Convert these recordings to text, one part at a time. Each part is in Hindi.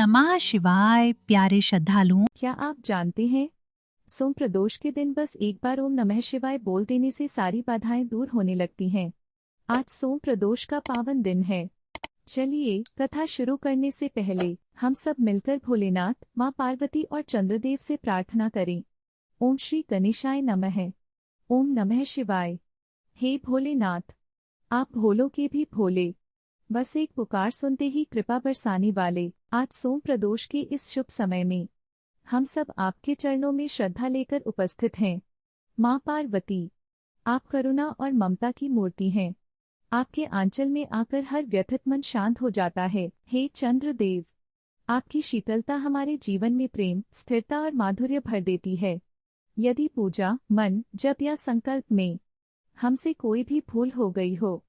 नमः शिवाय प्यारे श्रद्धालुओं। क्या आप जानते हैं, सोम प्रदोष के दिन बस एक बार ओम नमः शिवाय बोल देने से सारी बाधाएं दूर होने लगती हैं। आज सोम प्रदोष का पावन दिन है। चलिए कथा शुरू करने से पहले हम सब मिलकर भोलेनाथ, माँ पार्वती और चंद्रदेव से प्रार्थना करें। ओम श्री गणेशाय नमः। ओम नमः शिवाय। हे भोलेनाथ, आप भोलों के भी भोले, बस एक पुकार सुनते ही कृपा बरसाने वाले, आज सोम प्रदोष के इस शुभ समय में हम सब आपके चरणों में श्रद्धा लेकर उपस्थित हैं। माँ पार्वती, आप करुणा और ममता की मूर्ति हैं। आपके आंचल में आकर हर व्यथित मन शांत हो जाता है। हे चंद्रदेव, आपकी शीतलता हमारे जीवन में प्रेम, स्थिरता और माधुर्य भर देती है। यदि पूजा, मन, जप या संकल्प में हमसे कोई भी भूल हो गई हो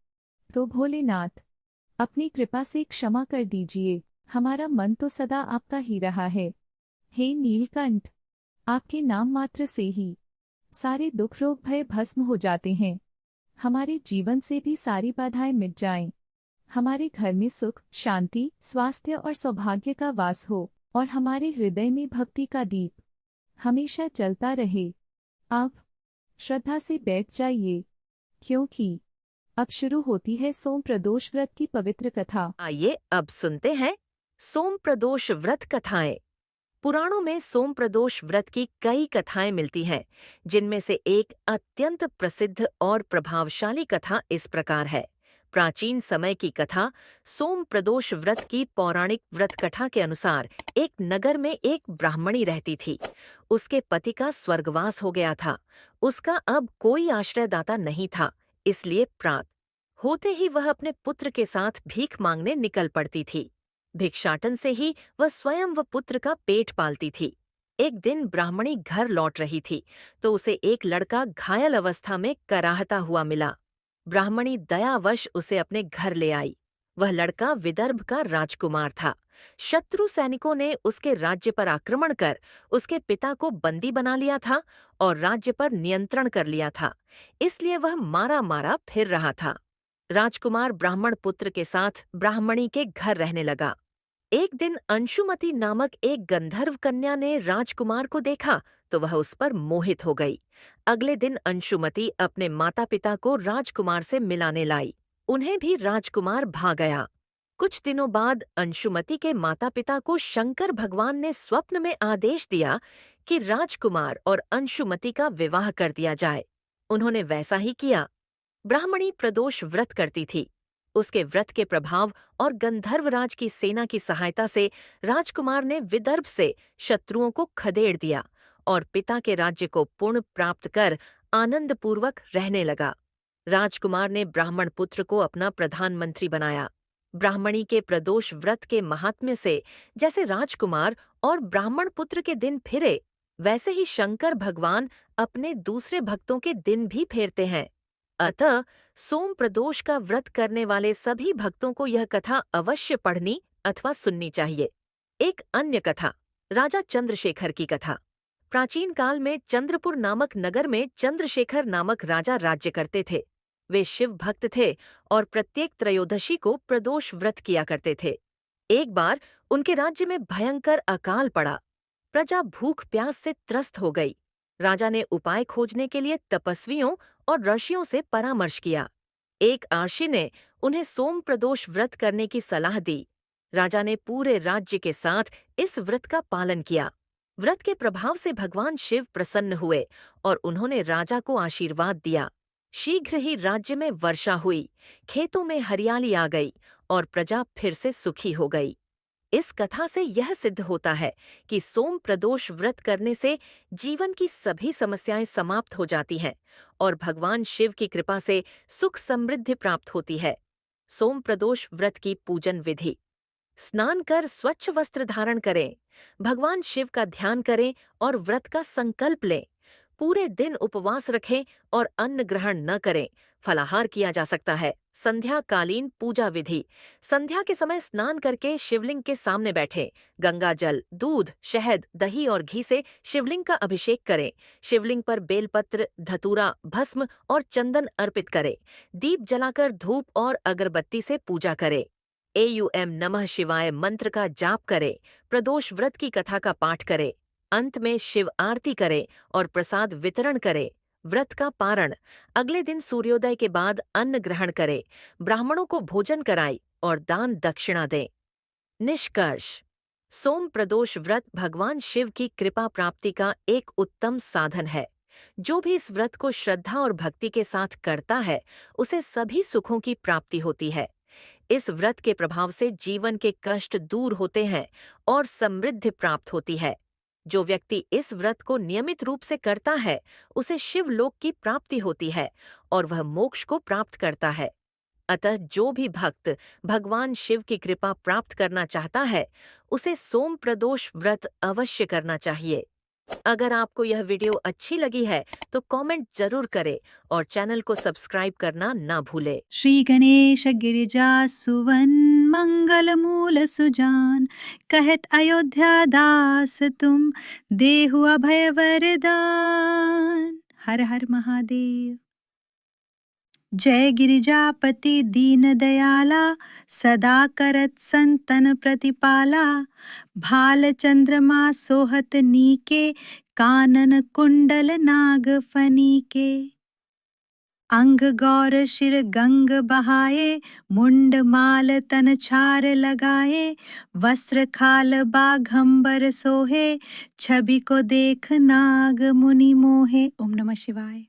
तो भोलेनाथ अपनी कृपा से क्षमा कर दीजिए। हमारा मन तो सदा आपका ही रहा है। हे नीलकंठ, आपके नाम मात्र से ही सारे दुख रोग भय भस्म हो जाते हैं। हमारे जीवन से भी सारी बाधाएं मिट जाएं। हमारे घर में सुख, शांति, स्वास्थ्य और सौभाग्य का वास हो और हमारे हृदय में भक्ति का दीप हमेशा जलता रहे। अब श्रद्धा से बैठ जाइए, क्योंकि अब शुरू होती है सोम प्रदोष व्रत की पवित्र कथा। आइए अब सुनते हैं सोम प्रदोष व्रत कथाएं। पुराणों में सोम प्रदोष व्रत की कई कथाएं मिलती हैं, जिनमें से एक अत्यंत प्रसिद्ध और प्रभावशाली कथा इस प्रकार है। प्राचीन समय की कथा सोम प्रदोष व्रत की पौराणिक व्रत कथा के अनुसार एक नगर में एक ब्राह्मणी रहती थी। उसके पति का स्वर्गवास हो गया था। उसका अब कोई आश्रयदाता नहीं था, इसलिए प्रात होते ही वह अपने पुत्र के साथ भीख मांगने निकल पड़ती थी। भिक्षाटन से ही वह स्वयं व पुत्र का पेट पालती थी। एक दिन ब्राह्मणी घर लौट रही थी तो उसे एक लड़का घायल अवस्था में कराहता हुआ मिला। ब्राह्मणी दयावश उसे अपने घर ले आई। वह लड़का विदर्भ का राजकुमार था। शत्रु सैनिकों ने उसके राज्य पर आक्रमण कर उसके पिता को बंदी बना लिया था और राज्य पर नियंत्रण कर लिया था, इसलिए वह मारा मारा फिर रहा था। राजकुमार ब्राह्मण पुत्र के साथ ब्राह्मणी के घर रहने लगा। एक दिन अंशुमति नामक एक गंधर्व कन्या ने राजकुमार को देखा तो वह उस पर मोहित हो गई। अगले दिन अंशुमति अपने माता पिता को राजकुमार से मिलाने लाई। उन्हें भी राजकुमार भा गया। कुछ दिनों बाद अंशुमति के माता पिता को शंकर भगवान ने स्वप्न में आदेश दिया कि राजकुमार और अंशुमति का विवाह कर दिया जाए। उन्होंने वैसा ही किया। ब्राह्मणी प्रदोष व्रत करती थी। उसके व्रत के प्रभाव और गंधर्वराज की सेना की सहायता से राजकुमार ने विदर्भ से शत्रुओं को खदेड़ दिया और पिता के राज्य को पुण्य प्राप्त कर आनंदपूर्वक रहने लगा। राजकुमार ने ब्राह्मण पुत्र को अपना प्रधानमंत्री बनाया। ब्राह्मणी के प्रदोष व्रत के महात्म्य से जैसे राजकुमार और ब्राह्मण पुत्र के दिन फिरे, वैसे ही शंकर भगवान अपने दूसरे भक्तों के दिन भी फेरते हैं। अतः सोम प्रदोष का व्रत करने वाले सभी भक्तों को यह कथा अवश्य पढ़नी अथवा सुननी चाहिए। एक अन्य कथा, राजा चंद्रशेखर की कथा। प्राचीन काल में चंद्रपुर नामक नगर में चंद्रशेखर नामक राजा राज्य करते थे। वे शिव भक्त थे और प्रत्येक त्रयोदशी को प्रदोष व्रत किया करते थे। एक बार उनके राज्य में भयंकर अकाल पड़ा। प्रजा भूख प्यास से त्रस्त हो गई। राजा ने उपाय खोजने के लिए तपस्वियों और ऋषियों से परामर्श किया। एक आर्षि ने उन्हें सोम प्रदोष व्रत करने की सलाह दी। राजा ने पूरे राज्य के साथ इस व्रत का पालन किया। व्रत के प्रभाव से भगवान शिव प्रसन्न हुए और उन्होंने राजा को आशीर्वाद दिया। शीघ्र ही राज्य में वर्षा हुई, खेतों में हरियाली आ गई और प्रजा फिर से सुखी हो गई। इस कथा से यह सिद्ध होता है कि सोम प्रदोष व्रत करने से जीवन की सभी समस्याएं समाप्त हो जाती हैं और भगवान शिव की कृपा से सुख समृद्धि प्राप्त होती है। सोम प्रदोष व्रत की पूजन विधि: स्नान कर स्वच्छ वस्त्र धारण करें, भगवान शिव का ध्यान करें और व्रत का संकल्प लें। पूरे दिन उपवास रखें और अन्न ग्रहण न करें। फलाहार किया जा सकता है। संध्याकालीन पूजा विधि: संध्या के समय स्नान करके शिवलिंग के सामने बैठें। गंगा जल, दूध, शहद, दही और घी से शिवलिंग का अभिषेक करें। शिवलिंग पर बेलपत्र, धतूरा, भस्म और चंदन अर्पित करें। दीप जलाकर धूप और अगरबत्ती से पूजा करें। AUM नमः शिवाय मंत्र का जाप करें, प्रदोष व्रत की कथा का पाठ करें, अंत में शिव आरती करें और प्रसाद वितरण करें। व्रत का पारण, अगले दिन सूर्योदय के बाद अन्न ग्रहण करें, ब्राह्मणों को भोजन कराएं और दान दक्षिणा दें। निष्कर्ष, सोम प्रदोष व्रत भगवान शिव की कृपा प्राप्ति का एक उत्तम साधन है। जो भी इस व्रत को श्रद्धा और भक्ति के साथ करता है, उसे सभी सुखों की प्राप्ति होती है। इस व्रत के प्रभाव से जीवन के कष्ट दूर होते हैं और समृद्धि प्राप्त होती है। जो व्यक्ति इस व्रत को नियमित रूप से करता है, उसे शिवलोक की प्राप्ति होती है और वह मोक्ष को प्राप्त करता है। अतः जो भी भक्त भगवान शिव की कृपा प्राप्त करना चाहता है, उसे सोम प्रदोष व्रत अवश्य करना चाहिए। अगर आपको यह वीडियो अच्छी लगी है तो कमेंट जरूर करें और चैनल को सब्सक्राइब करना ना भूले। श्री गणेश गिरिजा सुवन मंगल मूल सुजान, कहत अयोध्या दास तुम देहु अभय वरदान। हर हर महादेव। जय गिरिजापति दीन दयाला, सदा करत संतन प्रतिपाला। भाल चंद्रमा सोहत नीके, कानन कुंडल नाग फनीके। अंग गौर शिर गंग बहाए, मुंड माल तन छार लगाए। वस्त्र खाल बाघंबर सोहे, छवि को देख नाग मुनि मोहे। ओम नमः शिवाय।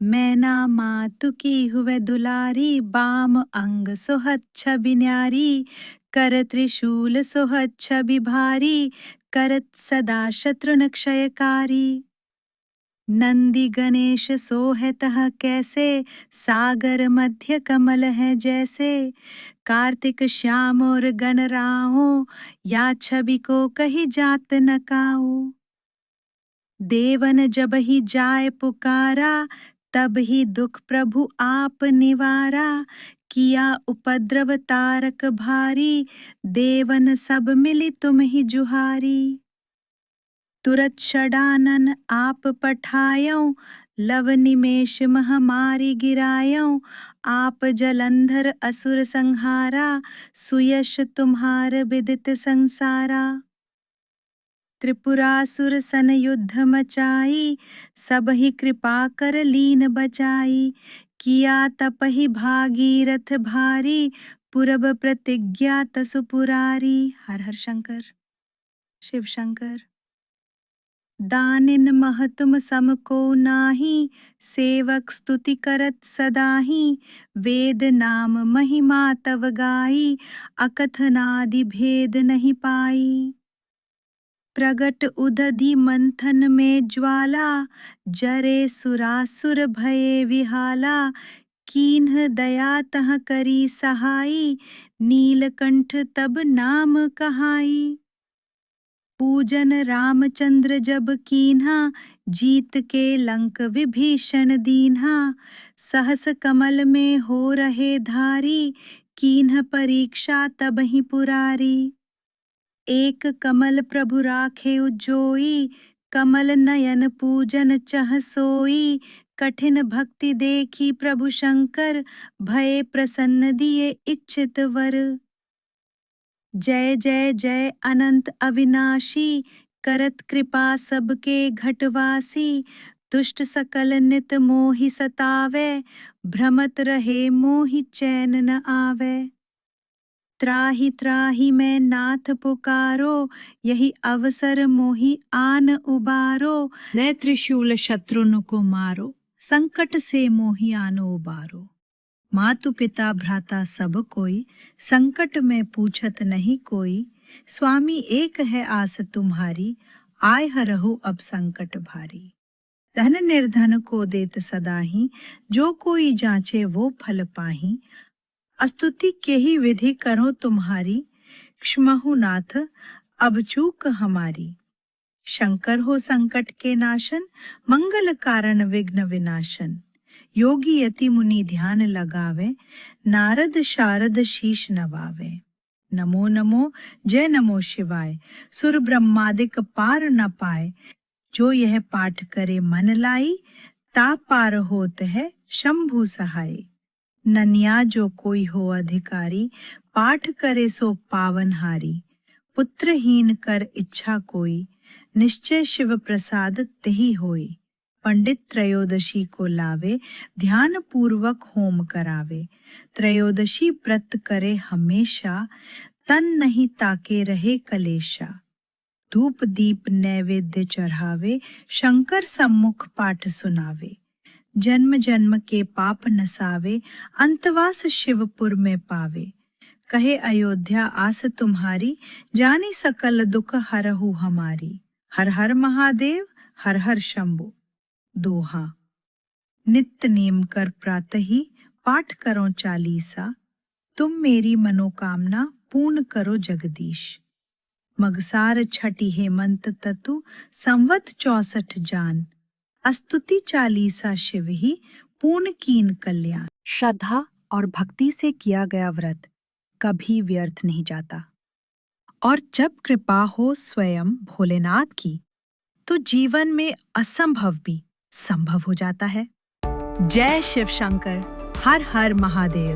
मैना मातु की हुए दुलारी, बाम अंग सोहत छवि न्यारी। कर त्रिशूल सोहत छवि भारी, करत सदा शत्रुन क्षयकारी। नंदी गणेश सोहतः कैसे, सागर मध्य कमल है जैसे। कार्तिक श्याम और गण राहो, या छवि को कही जात न काऊ। देवन जब ही जाय पुकारा, तब ही दुख प्रभु आप निवारा। किया उपद्रव तारक भारी, देवन सब मिली तुम ही जुहारी। तुरत षडानन आप पठायो, लव निमेष महामारी गिरायो। आप जलंधर असुर संहारा, सुयश तुम्हार विदित संसारा। त्रिपुरासुर सन युद्ध मचाई, सब ही कृपा कर लीन बचाई। किया तपहि भागीरथ भारी, पूरब प्रतिज्ञा तसु पुरारी। हर हर शंकर शिव शंकर। दानिन मह तुम सम को नाही, सेवक स्तुति करत सदाही। वेद नाम महिमा तव गाई, अकथनादि भेद नहीं पाई। प्रगट उदधि मंथन में ज्वाला, जरे सुरासुर भये विहाला। कीन्ह दया तह करी सहाई, नीलकंठ तब नाम कहाई। पूजन रामचंद्र जब कीन्हा, जीत के लंक विभीषण दीन्हा। सहस कमल में हो रहे धारी, कीन्ह परीक्षा तब ही पुरारी। एक कमल प्रभु राखे उज्जोई, कमल नयन पूजन चह सोई। कठिन भक्ति देखी प्रभु शंकर, भये प्रसन्न दिए इच्छित वर। जय जय जय अनंत अविनाशी, करत कृपा सबके घटवासी। दुष्ट सकल नित मोहि सतावे, भ्रमत रहे मोहि चैन न आवे। त्राहि त्राहि मैं नाथ पुकारो, यही अवसर मोहि आन उबारो। ले त्रिशूल शत्रुन को मारो, संकट से मोहि आनो उबारो। मातु पिता भ्राता सब कोई, संकट में पूछत नहीं कोई। स्वामी एक है आस तुम्हारी, आय हरहु अब संकट भारी। धन निर्धन को देत सदाही, जो कोई जांचे वो फल पाही। स्तुति के ही विधि करो तुम्हारी, क्षमहु नाथ अब चूक हमारी। शंकर हो संकट के नाशन, मंगल कारण विघ्न विनाशन। योगी यति मुनि ध्यान लगावे, नारद शारद शीश नवावे। नमो नमो जय नमो शिवाय, सुर ब्रह्मादिक पार न पाए। जो यह पाठ करे मन लाई, ता पार होत है शंभु सहाय। ननिया जो कोई हो अधिकारी, पाठ करे सो पावनहारी। पुत्रहीन कर इच्छा कोई, निश्चय शिव प्रसाद तेहि होई। पंडित त्रयोदशी को लावे, ध्यान पूर्वक होम करावे। त्रयोदशी व्रत करे हमेशा, तन नहीं ताके रहे कलेशा। धूप दीप नैवेद्य चढ़ावे, शंकर सम्मुख पाठ सुनावे। जन्म जन्म के पाप नसावे, अंतवास शिवपुर में पावे। कहे अयोध्या आस तुम्हारी, जानी सकल दुख हरहु हमारी। हर हर महादेव, हर हर शंभु। दोहा। नित्य नेम कर प्रातहि, पाठ करो चालीसा। तुम मेरी मनोकामना, पूर्ण करो जगदीश। मगसार छठी हेमंत ततु, संवत 64 जान। स्तुति चालीसा शिव ही, पूर्ण कीन कल्याण। श्रद्धा और भक्ति से किया गया व्रत कभी व्यर्थ नहीं जाता, और जब कृपा हो स्वयं भोलेनाथ की, तो जीवन में असंभव भी संभव हो जाता है। जय शिव शंकर, हर हर महादेव।